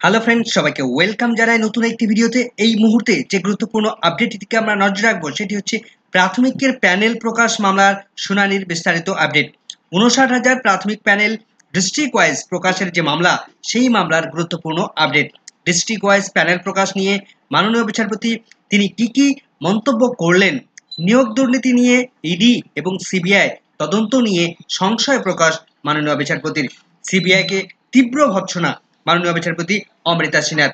Hello friends, সবাইকে welcome জানাই নতুন একটি ভিডিওতে। এই মুহূর্তে যে গুরুত্বপূর্ণ আপডেটটির দিকে আমরা নজর রাখবো সেটি হচ্ছে প্রাথমিকের প্যানেল প্রকাশ মামলার শুনানির বিস্তারিত আপডেট। ৫৯,০০০ প্রাথমিক প্যানেল ডিস্ট্রিক্ট ওয়াইজ প্রকাশের যে মামলা, সেই মামলার গুরুত্বপূর্ণ আপডেট। ডিস্ট্রিক্ট ওয়াইজ প্যানেল প্রকাশ নিয়ে মাননীয় বিচারপতি তিনি কি মন্তব্য করলেন, নিয়োগ দুর্নীতি নিয়ে ইডি এবং সিবিআই তদন্ত নিয়ে সংশয় প্রকাশ মাননীয় বিচারপতির, সিবিআইকে তীব্র ভর্ৎসনা মাননীয় বিচারপতি অমৃতা সিনহার,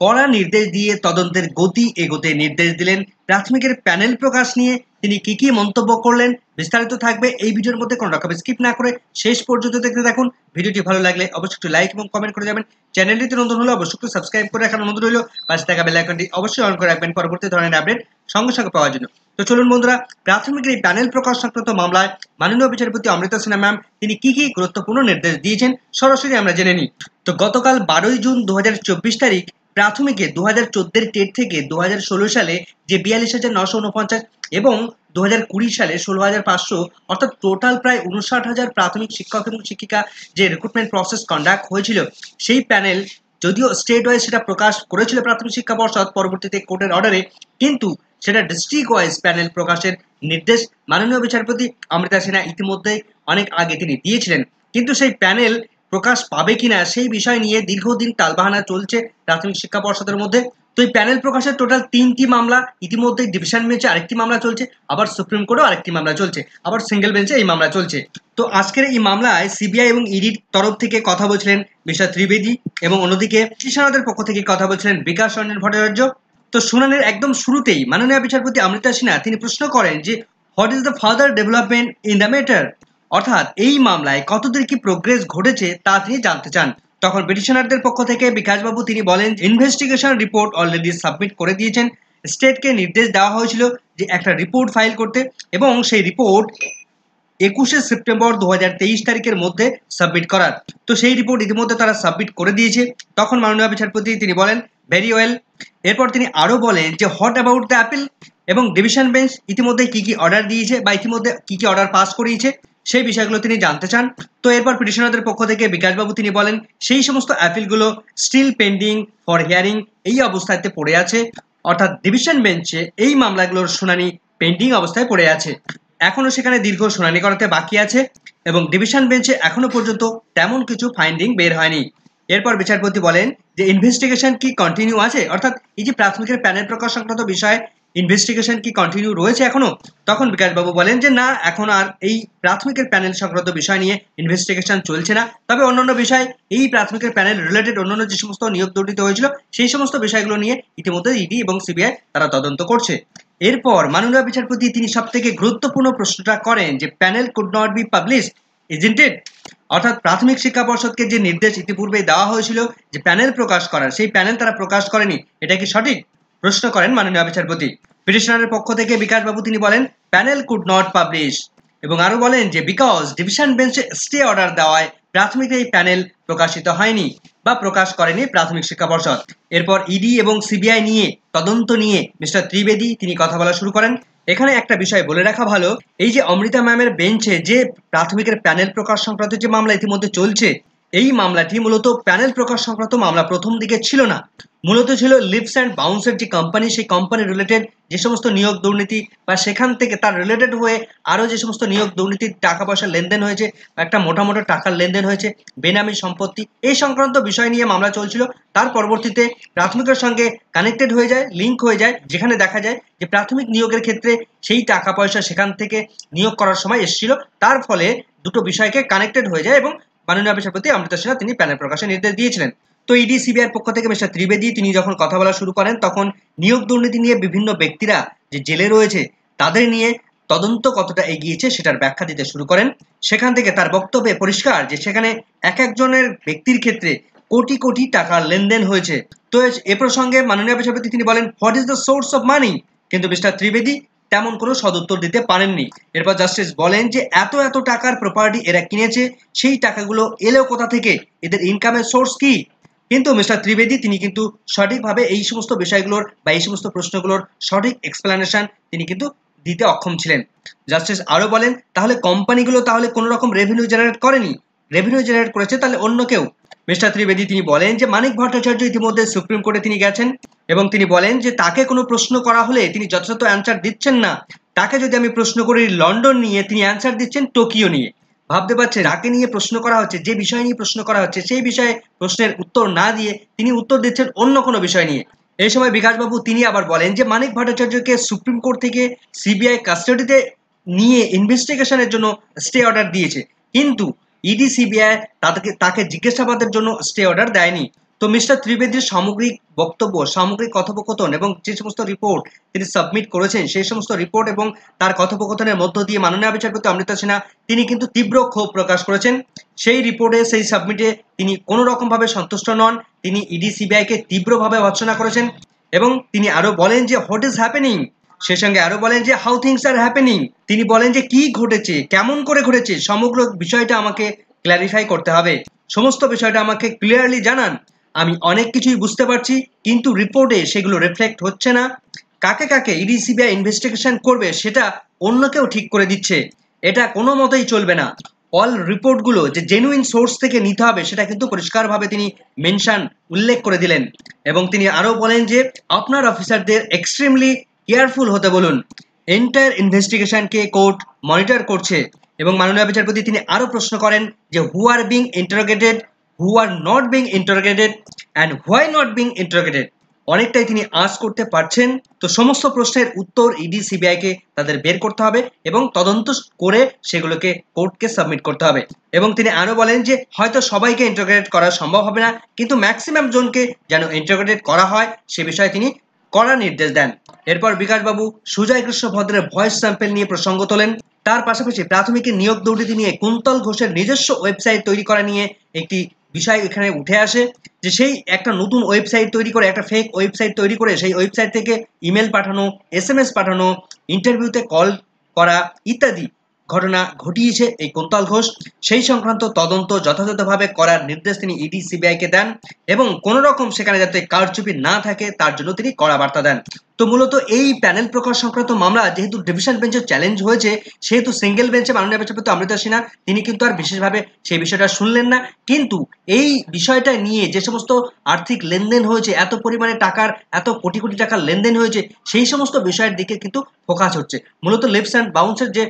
কড়া নির্দেশ দিয়ে তদন্তের গতি এগোতে নির্দেশ দিলেন। প্রাথমিকের প্যানেল প্রকাশ নিয়ে তিনি কি মন্তব্য করলেন বিস্তারিত থাকবে এই ভিডিওর মধ্যে। কোনো রকম স্কিপ না করে শেষ পর্যন্ত দেখতে থাকুন। ভিডিওটি ভালো লাগলে অবশ্যই একটু লাইক এবং কমেন্ট করে যাবেন। চ্যানেলটিতে নতুন হলে অবশ্যই একটু সাবস্ক্রাইব করে রাখার অনুরোধ রইল। পাশে থাকা বেল আইকনটি অবশ্যই অন করে রাখবেন পরবর্তী ধরনের আপডেট সঙ্গে সঙ্গে পাওয়ার জন্য। তো চলুন বন্ধুরা, প্রাথমিকের এই প্যানেল প্রকাশ সংক্রান্ত মামলায় মাননীয় বিচারপতি অমৃতা সিনহা ম্যাম তিনি কি গুরুত্বপূর্ণ নির্দেশ দিয়েছেন সরাসরি আমরা জেনে নিই। তো গতকাল ১২ই জুন ২০২৪ তারিখ প্রাথমিকে ২০১৪ টেট থেকে ২০১৬ সালে যে ৪২,৯৪৯ এবং ২০২০ সালে ১৬,৫০০ অর্থাৎ টোটাল প্রায় ৫৯,০০০ প্রাথমিক শিক্ষক এবং শিক্ষিকা যে রিক্রুটমেন্ট প্রসেস কন্ডাক্ট হয়েছিল, সেই প্যানেল যদিও স্টেট ওয়াইজ সেটা প্রকাশ করেছিল প্রাথমিক শিক্ষা পর্ষদ পরবর্তীতে কোর্টের অর্ডারে, কিন্তু সেটা ডিস্ট্রিক্ট ওয়াইজ প্যানেল প্রকাশের নির্দেশ মাননীয় বিচারপতি অমৃতা সিনহা ইতিমধ্যে অনেক আগে তিনি দিয়েছিলেন। কিন্তু সেই প্যানেল প্রকাশ পাবে কিনা সেই বিষয় নিয়ে দীর্ঘদিন টালবাহানা চলছে প্রাথমিক শিক্ষা পর্ষদের মধ্যে। তো এই প্যানেল প্রকাশের টোটাল ৩টি মামলা, ইতিমধ্যে ডিভিশন বেঞ্চে আরেকটি মামলা চলছে, আবার সুপ্রিম কোর্টেও আরেকটি মামলা চলছে, আবার সিঙ্গেল বেঞ্চে এই মামলা চলছে। তো আজকের এই মামলায় সিবিআই এবং ইডির তরফ থেকে কথা বলছিলেন মিস্টার ত্রিবেদী এবং অন্যদিকে পিটিশনারদের পক্ষ থেকে কথা বলছিলেন বিকাশ রঞ্জন ভট্টাচার্য। তো শুনানির একদম শুরুতেই মাননীয় বিচারপতি অমৃতা সিনহা তিনি প্রশ্ন করেন যে what is the further development in the matter, অর্থাৎ এই মামলায় কতদূর কি প্রোগ্রেস ঘটেছে তা তিনি জানতে চান। তখন পিটিশনারদের পক্ষ থেকে বিকাশবাবু তিনি বলেন ইনভেস্টিগেশন রিপোর্ট অলরেডি সাবমিট করে দিয়েছেন। স্টেটকে নির্দেশ দেওয়া হয়েছিল যে একটা রিপোর্ট ফাইল করতে এবং সেই রিপোর্ট ২১শে সেপ্টেম্বর ২০২৩ তারিখের মধ্যে সাবমিট করার। তো সেই রিপোর্ট ইতিমধ্যে তারা সাবমিট করে দিয়েছে। তখন মাননীয় বিচারপতি তিনি বলেন ভেরি ওয়েল। এরপর তিনি আরও বলেন যে হোয়াট অ্যাবাউট দ্য অ্যাপিল, এবং ডিভিশন বেঞ্চ ইতিমধ্যে কি অর্ডার দিয়েছে বা ইতিমধ্যে কি অর্ডার পাস করিয়েছে সেই বিষয়গুলো তিনি জানতে চান। তো এরপর পিটিশনারদের পক্ষ থেকে বিকাশবাবু তিনি বলেন সেই সমস্ত অ্যাপিলগুলো স্টিল পেন্ডিং ফর হিয়ারিং এই অবস্থাতে পড়ে আছে, অর্থাৎ ডিভিশন বেঞ্চে এই মামলাগুলোর শুনানি পেন্ডিং অবস্থায় পড়ে আছে, এখনো সেখানে দীর্ঘ শুনানি করাতে বাকি আছে এবং ডিভিশন বেঞ্চে এখনো পর্যন্ত তেমন কিছু ফাইন্ডিং বের হয়নি। এরপর বিচারপতি বলেন যে ইনভেস্টিগেশন কি কন্টিনিউ আছে, অর্থাৎ এই যে প্রাথমিকের প্যানেল প্রকাশ সংক্রান্ত বিষয়ে ইনভেস্টিগেশন কি কন্টিনিউ রয়েছে এখনো। তখন বিকাশবাবু বলেন যে না, এখন আর এই প্রাথমিকের প্যানেল সংক্রান্ত বিষয় নিয়ে ইনভেস্টিগেশন চলছে না, তবে অন্যান্য বিষয় এই প্রাথমিকের প্যানেল রিলেটেড অন্যান্য যে সমস্ত নিয়োগ দুর্নীতি হয়েছিল সেই সমস্ত বিষয়গুলো নিয়ে ইতিমধ্যে ইডি এবং সিবিআই তারা তদন্ত করছে। এরপর মাননীয় বিচারপতি তিনি সবথেকে গুরুত্বপূর্ণ প্রশ্নটা করেন যে panel could not be publish isn't it, অর্থাৎ প্রাথমিক শিক্ষা পর্ষদকে যে নির্দেশ ইতিপূর্বে দেওয়া হয়েছিল যে প্যানেল প্রকাশ করার, সেই প্যানেল তারা প্রকাশ করেনি, এটা কি সঠিক? প্রশ্ন করেন মাননীয় বিচারপতি। পিটিশনারের পক্ষ থেকে বিকাশবাবু তিনি বলেন প্যানেল কুড নট পাবলিশ এবং আরো বলেন যে বিকজ ডিভিশন বেঞ্চে স্টে অর্ডার দেওয়ায় প্রাথমিক এই প্যানেল প্রকাশিত হয়নি বা প্রকাশ করেনি প্রাথমিক শিক্ষা পর্ষদ। এরপর ইডি এবং সিবিআই নিয়ে তদন্ত নিয়ে মিস্টার ত্রিবেদী তিনি কথা বলা শুরু করেন। এখানে একটা বিষয় বলে রাখা ভালো, এই যে অমৃতা ম্যামের বেঞ্চে যে প্রাথমিকের প্যানেল প্রকাশ সংক্রান্ত যে মামলা ইতিমধ্যে চলছে, এই মামলাটি মূলত প্যানেল প্রকাশ সংক্রান্ত মামলা প্রথম দিকে ছিল না, মূলত ছিল লিপস অ্যান্ড বাউন্সের যে কোম্পানি, সেই কোম্পানি রিলেটেড যে সমস্ত নিয়োগ দুর্নীতি বা সেখান থেকে তার রিলেটেড হয়ে আরও যে সমস্ত নিয়োগ দুর্নীতির টাকা পয়সার লেনদেন হয়েছে, একটা মোটা টাকার লেনদেন হয়েছে, বেনামি সম্পত্তি, এই সংক্রান্ত বিষয় নিয়ে মামলা চলছিল। তার পরবর্তীতে প্রাথমিকের সঙ্গে কানেক্টেড হয়ে যায়, লিঙ্ক হয়ে যায়, যেখানে দেখা যায় যে প্রাথমিক নিয়োগের ক্ষেত্রে সেই টাকা পয়সা সেখান থেকে নিয়োগ করার সময় এসেছিল, তার ফলে দুটো বিষয়কে কানেক্টেড হয়ে যায় এবং মাননীয় বিচারপতি অমৃতা সিনহা তিনি প্যানেল প্রকাশের নির্দেশ দিয়েছিলেন। তো ইডি সিবিআইয়ের পক্ষ থেকে মিস্টার ত্রিবেদী তিনি যখন কথা বলা শুরু করেন, তখন নিয়োগ দুর্নীতি নিয়ে বিভিন্ন ব্যক্তিরা যে জেলে রয়েছে তাদের নিয়ে তদন্ত কতটা এগিয়েছে সেটার ব্যাখ্যা দিতে শুরু করেন। সেখান থেকে তার বক্তব্যে পরিষ্কার যে সেখানে এক একজনের ব্যক্তির ক্ষেত্রে কোটি টাকার লেনদেন হয়েছে। তো এ প্রসঙ্গে মাননীয় বিচারপতি তিনি বলেন what is the source of money, কিন্তু মিস্টার ত্রিবেদী তেমন কোনো সদুত্তর দিতে পারেননি। এরপর জাস্টিস বলেন যে এত টাকার প্রপার্টি এরা কিনেছে, সেই টাকাগুলো এলো কোথা থেকে, এদের ইনকামের সোর্স কি? কিন্তু মিস্টার ত্রিবেদী তিনি কিন্তু সঠিকভাবে এই সমস্ত বিষয়গুলোর বা এই সমস্ত প্রশ্নগুলোর সঠিক এক্সপ্লেনেশন তিনি কিন্তু দিতে অক্ষম ছিলেন। জাস্টিস আরও বলেন তাহলে কোম্পানিগুলো তাহলে কোনো রকম রেভিনিউ জেনারেট করেনি, রেভিনিউ জেনারেট করেছে তাহলে অন্য কেউ। মিস্টার ত্রিবেদী তিনি বলেন যে মানিক ভট্টাচার্য ইতিমধ্যে সুপ্রিম কোর্টে তিনি গেছেন এবং তিনি বলেন যে তাকে কোনো প্রশ্ন করা হলে তিনি যথাযথ অ্যান্সার দিচ্ছেন না। তাকে যদি আমি প্রশ্ন করি লন্ডন নিয়ে, তিনি অ্যান্সার দিচ্ছেন টোকিও নিয়ে। ভাবতে পারছে যাকে নিয়ে প্রশ্ন করা হচ্ছে, যে বিষয় নিয়ে প্রশ্ন করা হচ্ছে, সেই বিষয়ে প্রশ্নের উত্তর না দিয়ে তিনি উত্তর দিচ্ছেন অন্য কোনো বিষয় নিয়ে। এই সময় বিকাশবাবু তিনি আবার বলেন যে মানিক ভট্টাচার্যকে সুপ্রিম কোর্ট থেকে সিবিআই কাস্টাডিতে নিয়ে ইনভেস্টিগেশনের জন্য স্টে অর্ডার দিয়েছে, কিন্তু ইডি সিবিআই তাকে জিজ্ঞাসাবাদের জন্য স্টে অর্ডার দেয়নি। তো মিস্টার ত্রিবেদীর সামগ্রিক বক্তব্য, সামগ্রিক কথোপকথন এবং যে সমস্ত রিপোর্ট তিনি সাবমিট করেছেন, সেই সমস্ত রিপোর্ট এবং তার কথোপকথনের মধ্য দিয়ে মাননীয় বিচারপতি অমৃতা সিনহা তিনি কিন্তু তীব্র ক্ষোভ প্রকাশ করেছেন। সেই রিপোর্টে, সেই সাবমিটে তিনি কোনো রকমভাবে সন্তুষ্ট নন। তিনি ইডি সিবিআইকে তীব্রভাবে ভর্ৎসনা করেছেন এবং তিনি আরো বলেন যে হোয়াট ইজ হ্যাপেনিং, সে সঙ্গে আরো বলেন যে হাউ থিংস আর হ্যাপেনিং। তিনি বলেন যে কি ঘটেছে, কেমন করে ঘটেছে, সমগ্র বিষয়টা আমাকে ক্ল্যারিফাই করতে হবে, সমস্ত বিষয়টা আমাকে ক্লিয়ারলি জানান। আমি অনেক কিছুই বুঝতে পারছি, কিন্তু রিপোর্টে সেগুলো রিফ্লেক্ট হচ্ছে না। কাকে কাকে ইডি সিবিআই ইনভেস্টিগেশন করবে সেটা অন্য কেউ ঠিক করে দিচ্ছে, এটা কোনো মতেই চলবে না। অল রিপোর্টগুলো যে জেনুইন সোর্স থেকে নিতে হবে সেটা কিন্তু পরিষ্কারভাবে তিনি উল্লেখ করে দিলেন। এবং তিনি আরও বলেন যে আপনার অফিসারদের এক্সট্রিমলি কেয়ারফুল হতে বলুন। এন্টায়ার ইনভেস্টিগেশনকে কোর্ট মনিটর করছে। এবং মাননীয় বিচারপতি তিনি আরও প্রশ্ন করেন যে who are being interrogated, who are not being interrogated and why not being interrogated, অনেকটাই তিনি আঁচ করতে পারছেন। তো সমস্ত প্রশ্নের উত্তর ইডি সিবিআইকে তাদের বের করতে হবে এবং তদন্ত করে সেগুলোকে কোর্টকে সাবমিট করতে হবে। এবং তিনি আরও বলেন যে হয়তো সবাইকে ইন্টারোগেট করা সম্ভব হবে না, কিন্তু ম্যাক্সিমাম জনকে যেন ইন্টারোগেট করা হয় সে বিষয়ে তিনি কড়া নির্দেশ দেন। এরপর বিকাশবাবু সুজয় কৃষ্ণ ভদ্রের ভয়েস স্যাম্পেল নিয়ে প্রসঙ্গ তোলেন। তার পাশাপাশি প্রাথমিকের নিয়োগ দুর্নীতি নিয়ে কুন্তল ঘোষের নিজস্ব ওয়েবসাইট তৈরি করা নিয়ে একটি বিষয় এখানে উঠে আসে, যে সেই একটা নতুন ওয়েবসাইট তৈরি করে, একটা ফেক ওয়েবসাইট তৈরি করে সেই ওয়েবসাইট থেকে ইমেল পাঠানো, SMS পাঠানো, ইন্টারভিউতে কল করা ইত্যাদি ঘটনা ঘটিয়েছে এই কুন্তল ঘোষ। সেই সংক্রান্ত তদন্ত যথাযথভাবে করার নির্দেশ তিনি ইডি সিবিআইকে দেন এবং কোনো রকম সেখানে যাতে কারচুপি না থাকে তার জন্য তিনি কড়া বার্তা দেন। তো মূলত এই প্যানেল প্রকাশ সংক্রান্ত মামলা যেহেতু ডিভিশন বেঞ্চের চ্যালেঞ্জ হয়েছে, সেহেতু সিঙ্গেল বেঞ্চে মাননীয় বিচারপতি অমৃতা সিনহা তিনি কিন্তু আর বিশেষভাবে সেই বিষয়টা শুনলেন না। কিন্তু এই বিষয়টা নিয়ে যে সমস্ত আর্থিক লেনদেন হয়েছে, এত পরিমাণে টাকার, এত কোটি কোটি টাকার লেনদেন হয়েছে, সেই সমস্ত বিষয়ের দিকে কিন্তু ফোকাস হচ্ছে। মূলত লিপস অ্যান্ড বাউন্সের যে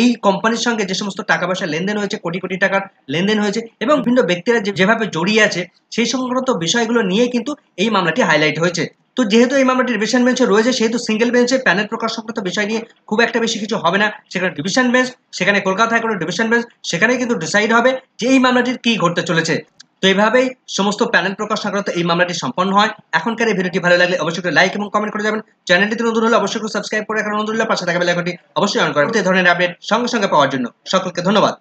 এই কোম্পানির সঙ্গে যে সমস্ত টাকা পয়সা লেনদেন হয়েছে, কোটি কোটি টাকার লেনদেন হয়েছে এবং বিভিন্ন ব্যক্তিরা যেভাবে জড়িয়ে আছে, সেই সংক্রান্ত বিষয়গুলো নিয়ে কিন্তু এই মামলাটি হাইলাইট হয়েছে। তো যেহেতু এই মামলাটি ডিভিশন বেঞ্চে রয়েছে, সেহেতু সিঙ্গেল বেঞ্চে প্যানেল প্রকাশ সংক্রান্ত বিষয় নিয়ে খুব একটা বেশি কিছু হবে না। সেখানে ডিভিশন বেঞ্চ, সেখানে কলকাতা হাইকোর্টের ডিভিশন বেঞ্চ, সেখানেই কিন্তু ডিসাইড হবে যে এই মামলাটির কি ঘটতে চলেছে। তো এইভাবেই সমস্ত প্যানেল প্রকাশ সংক্রান্ত এই মামলাটি সম্পন্ন হয়। এখনকার এই ভিডিওটি ভালো লাগলে অবশ্যই লাইক এবং কমেন্ট করে যাবেন। চ্যানেলটিতে নতুন হলে অবশ্যই সাবস্ক্রাইব করে রাখার অনুরোধ রইল, পাশে থাকা বেল আইকনটি অবশ্যই অন করে এই ধরনের আপডেট সঙ্গে সঙ্গে পাওয়ার জন্য। সকলকে ধন্যবাদ।